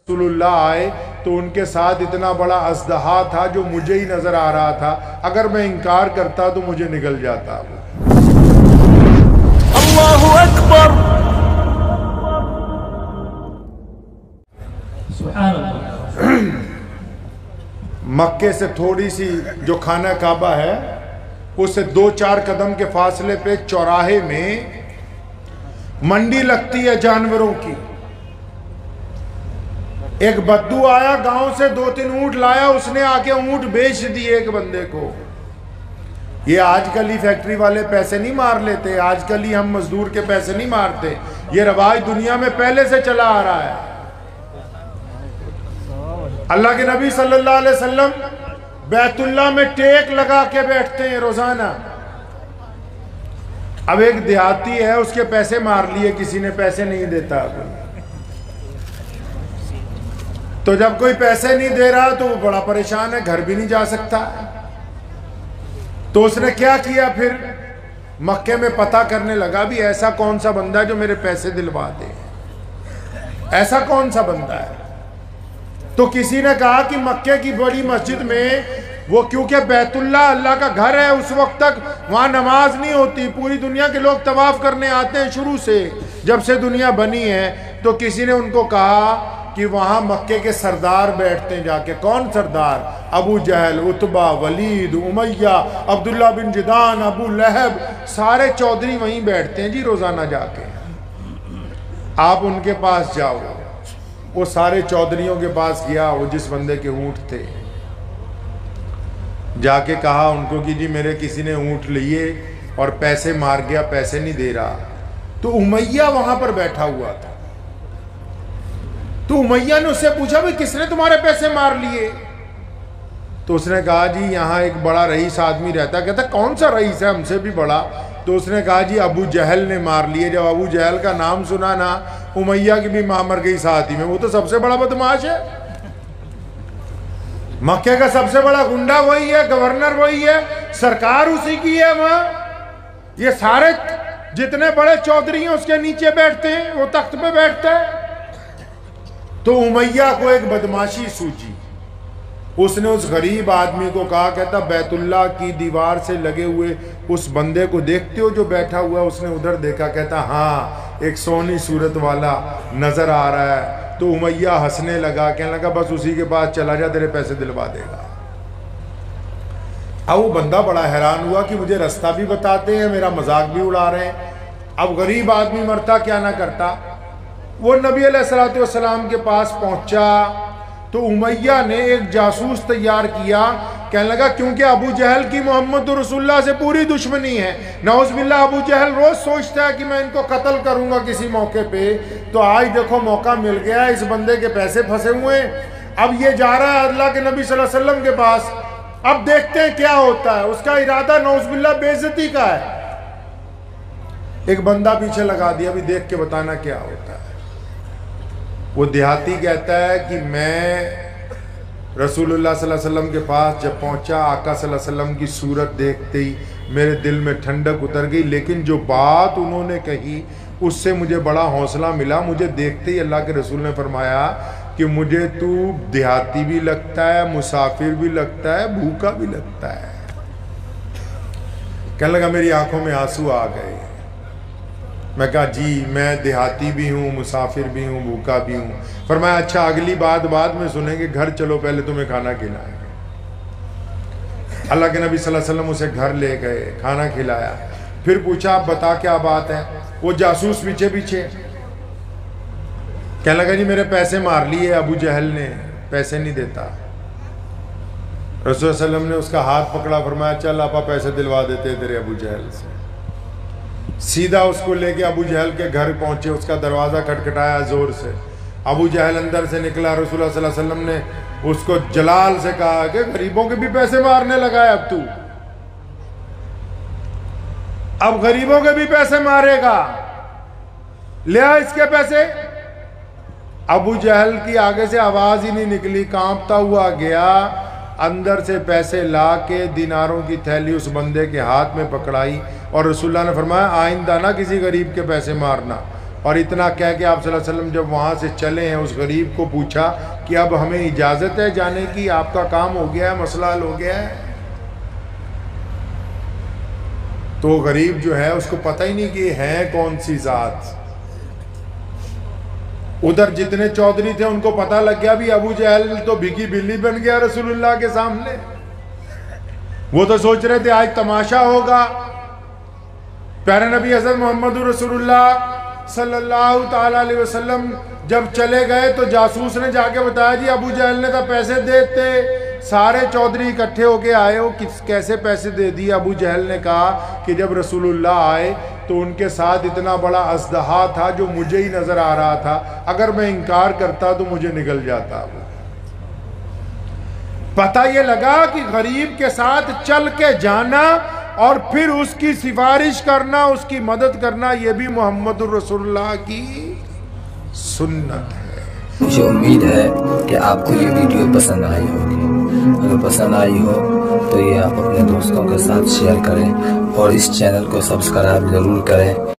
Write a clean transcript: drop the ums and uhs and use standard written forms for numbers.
रसूलुल्लाह आए तो उनके साथ इतना बड़ा अज़दहा था जो मुझे ही नजर आ रहा था। अगर मैं इंकार करता तो मुझे निकल जाता। अल्लाहु अकबर। मक्के से थोड़ी सी जो खाना काबा है उससे 2-4 कदम के फासले पे चौराहे में मंडी लगती है जानवरों की। एक बद्दू आया गांव से, 2-3 ऊंट लाया, उसने आके ऊंट बेच दिए एक बंदे को। ये आजकल ही फैक्ट्री वाले पैसे नहीं मार लेते, आजकल ही हम मजदूर के पैसे नहीं मारते, ये रवाज दुनिया में पहले से चला आ रहा है। अल्लाह के नबी सल्लल्लाहु अलैहि वसल्लम बैतुल्लाह में टेक लगा के बैठते हैं रोजाना। अब एक देहाती है, उसके पैसे मार लिए किसी ने, पैसे नहीं देता कोई। तो जब कोई पैसे नहीं दे रहा तो वो बड़ा परेशान है, घर भी नहीं जा सकता। तो उसने क्या किया, फिर मक्के में पता करने लगा भी ऐसा कौन सा बंदा है जो मेरे पैसे दिलवा दे, ऐसा कौन सा बंदा है। तो किसी ने कहा कि मक्के की बड़ी मस्जिद में वो, क्योंकि बैतुल्लाह अल्लाह का घर है, उस वक्त तक वहां नमाज नहीं होती, पूरी दुनिया के लोग तवाफ करने आते हैं शुरू से, जब से दुनिया बनी है। तो किसी ने उनको कहा कि वहां मक्के के सरदार बैठते हैं जाके। कौन सरदार? अबू जहल, उतबा, वलीद, उमैया, अब्दुल्ला बिन जिदान, अबू लहब, सारे चौधरी वहीं बैठते हैं जी रोजाना जाके। आप उनके पास जाओ। वो सारे चौधरियों के पास गया, वो जिस बंदे के ऊंट थे, जाके कहा उनको कि जी मेरे किसी ने ऊंट लिए और पैसे मार गया, पैसे नहीं दे रहा। तो उमैया वहां पर बैठा हुआ था। तो उमैया ने उससे पूछा भाई किसने तुम्हारे पैसे मार लिए? तो उसने कहा जी यहाँ एक बड़ा रईस आदमी रहता। कहता कौन सा रईस है, हमसे भी बड़ा? तो उसने कहा जी अबू जहल ने मार लिए। जब अबू जहल का नाम सुना ना, उमैया की भी मां मर गई साथ ही में। वो तो सबसे बड़ा बदमाश है, मक्के का सबसे बड़ा गुंडा वही है, गवर्नर वही है, सरकार उसी की है वहां। ये सारे जितने बड़े चौधरी हैं उसके नीचे बैठते हैं, वो तख्त पे बैठता है। तो उमैया को एक बदमाशी सूझी। उसने उस गरीब आदमी को कहा, कहता बैतुल्लाह की दीवार से लगे हुए उस बंदे को देखते हो जो बैठा हुआ? उसने उधर देखा, कहता हाँ एक सोनी सूरत वाला नजर आ रहा है। तो उमैया हंसने लगा, कहने लगा बस उसी के पास चला जा, तेरे पैसे दिलवा देगा। अब वो बंदा बड़ा हैरान हुआ कि मुझे रास्ता भी बताते हैं, मेरा मजाक भी उड़ा रहे हैं। अब गरीब आदमी मरता क्या ना करता। वो नबी अलैहिस्सलातु वस्सलाम के पास पहुंचा तो उमैया ने एक जासूस तैयार किया। कहने लगा क्योंकि अबू जहल की मोहम्मद रसूलुल्लाह से पूरी दुश्मनी है, नौज़ुबिल्लाह, अबू जहल रोज सोचता है कि मैं इनको कत्ल करूंगा किसी मौके पे। तो आज देखो मौका मिल गया, इस बंदे के पैसे फंसे हुए हैं। अब ये जा रहा है अल्लाह के नबी सल्लल्लाहु अलैहि वसल्लम के पास। अब देखते हैं क्या होता है। उसका इरादा नौज़ुबिल्लाह बेइज्जती का है। एक बंदा पीछे लगा दिया, अभी देख के बताना क्या होता है। वो देहाती कहता है कि मैं रसूलुल्लाह सल्लल्लाहु अलैहि वसल्लम के पास जब पहुंचा, आका सल्लल्लाहु अलैहि वसल्लम की सूरत देखते ही मेरे दिल में ठंडक उतर गई। लेकिन जो बात उन्होंने कही उससे मुझे बड़ा हौसला मिला। मुझे देखते ही अल्लाह के रसूल ने फरमाया कि मुझे तू देहाती भी लगता है, मुसाफिर भी लगता है, भूखा भी लगता है। कहने लगा मेरी आंखों में आंसू आ गए। मैं कहा जी मैं देहाती भी हूँ, मुसाफिर भी हूँ, भूखा भी हूँ। फरमाया अच्छा अगली बात बाद में सुनेंगे, घर चलो पहले तुम्हें खाना खिलाएंगे। अल्लाह के नबी सल्लल्लाहु अलैहि वसल्लम उसे घर ले गए, खाना खिलाया। फिर पूछा आप बता क्या बात है? वो जासूस पीछे पीछे कहने लगा जी मेरे पैसे मार लिए अबू जहल ने, पैसे नहीं देता। रसूल सल्लल्लाहु अलैहि वसल्लम ने उसका हाथ पकड़ा, फरमाया चल आपा पैसे दिलवा देते तेरे अबू जहल से। सीधा उसको लेके अबू जहल के घर पहुंचे, उसका दरवाजा खटखटाया जोर से। अबू जहल अंदर से निकला। रसूलुल्लाह सल्लल्लाहु अलैहि वसल्लम ने उसको जलाल से कहा कि गरीबों के भी पैसे मारने लगा है अब तू, अब गरीबों के भी पैसे मारेगा, ले आ इसके पैसे। अबू जहल की आगे से आवाज ही नहीं निकली, कांपता हुआ गया, अंदर से पैसे ला के दिनारों की थैली उस बंदे के हाथ में पकड़ाई और रसूलुल्लाह ने फरमाया आइंदा ना किसी गरीब के पैसे मारना। और इतना कह के आप सल्लल्लाहु अलैहि वसल्लम जब वहाँ से चले हैं, उस गरीब को पूछा कि अब हमें इजाज़त है जाने की, आपका काम हो गया है, मसला हल हो गया है। तो गरीब जो है उसको पता ही नहीं कि है कौन सी ज़ात। उधर जितने चौधरी थे उनको पता लग गया भी अबू जहल तो भिगी बिल्ली बन गया रसूलुल्लाह के सामने। वो तो सोच रहे थे आज तमाशा होगा। प्यारे नबी हज़रत मोहम्मद रसूलुल्लाह सल्लल्लाहु ताला अलैहि वसल्लम जब चले गए तो जासूस ने जाके बताया जी अबू जहल ने तो पैसे देते। सारे चौधरी इकट्ठे होके आए, हो कैसे पैसे दे दिए। अबू जहल ने कहा कि जब रसूलुल्लाह आए तो उनके साथ इतना बड़ा अज़दहा था जो मुझे ही नज़र आ रहा था, अगर मैं इनकार करता तो मुझे निगल जाता। वो पता ये लगा कि गरीब के साथ चल के जाना और फिर उसकी सिफारिश करना, उसकी मदद करना, ये भी मोहम्मद रसूलुल्लाह की सुन्नत है। मुझे उम्मीद है कि आपको ये वीडियो पसंद आई होगी। अगर पसंद आई हो तो ये आप अपने दोस्तों के साथ शेयर करें और इस चैनल को सब्सक्राइब ज़रूर करें।